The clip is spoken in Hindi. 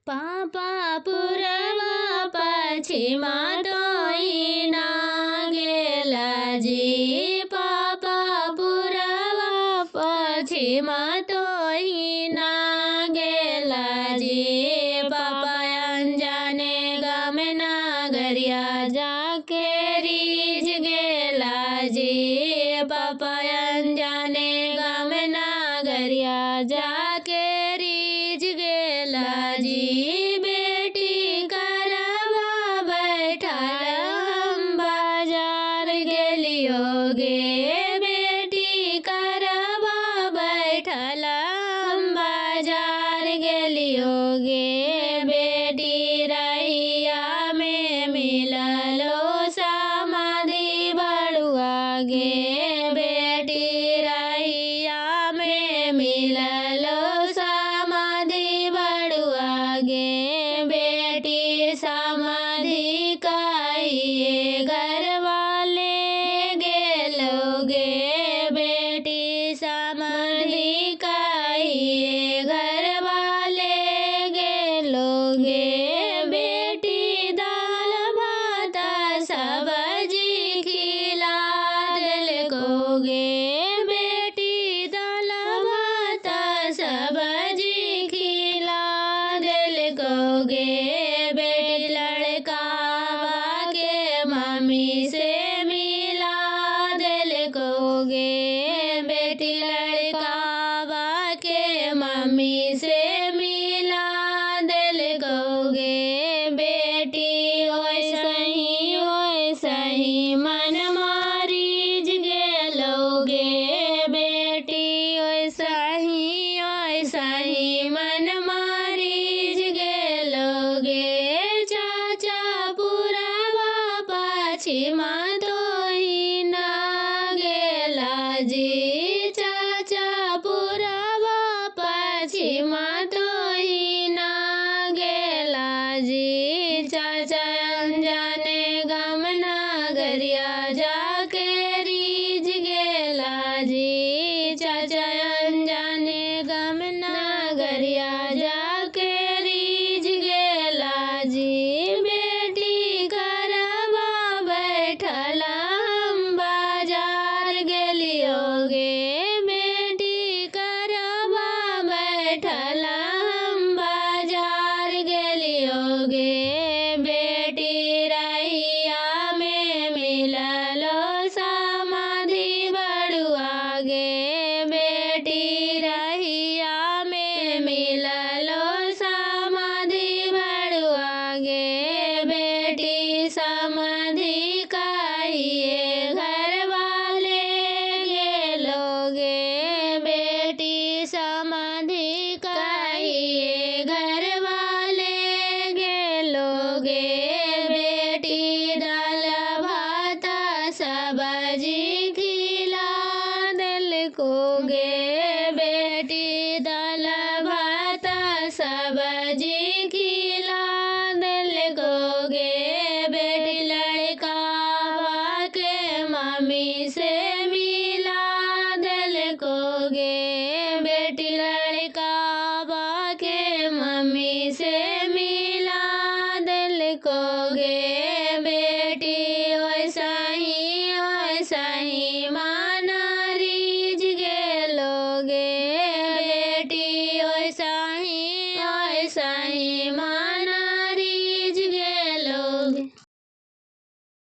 पापा पुरवा पश्चिमा तोइना गेला जी। पापा पुरवा पश्चिमा तोइना गेला जी। पापा अनजाने गम नगरिया जाके रीझ गेला जी। पापा अनजाने गम नगरिया जाके रीझ गेला जी। बेटी करवा बैठल हम बाजार गेलियो गे। बेटी करवा बैठल हम बाजार गेलियो गे। बेटी रहिया में मिललो समाधि बड़ुआ गे। बेटी रहिया में मिललो समाधि बड़ुआ गे। बेटी समाधि काइए घर वाले गेलो गे। बेटी समाधि काइए घर वाले गेलो गे। बेटी दाल भात सब्जी खिला देलको गे। बेटी दाल भात सब्जी खिला देलको गे। बेटी लड़कावा के मम्मी से मिला देलको गे। बेटी लड़कावा के मम्मी से मिला देलको गे। बेटी ओइसे ही मन मारीज गेलो गे। बेटी ओइसे ही मन मारीज गेलो गे। चाचा पुरवा पश्चिमा तोइना गेला जी। चाचा पुरवा पश्चिमा तोइना गेला जी। चाचा अनजाने गम नगरिया जाके रीझ गेला जी। चाचा अनजाने गम नगरिया जाके रीझ गेला जी। बेटी करवा बैठल हम बाजार गेलियो गे। बेटी करवा बैठल हम बाजार गेलियो गे। बेटी रहिया में मिललो समाधि बड़ुआ गे। बेटी रहिया में मिललो समाधि बड़ुआ गे। बेटी समाधि काइए घर वाले गेलो गे। बेटी समाधि काइए घर वाले गेलो गे। बेटी दाल भात सब्जी खिला देलको गे। बेटी दाल भात सब्जी खिला देलको गे। बेटी लड़कावा के मम्मी से मिला देलको गे। बेटी लड़कावा के मम्मी से मिला देलको गे। बेटी ओइसे ही मन रीझ गेलो गे। बेटी ओइसे ही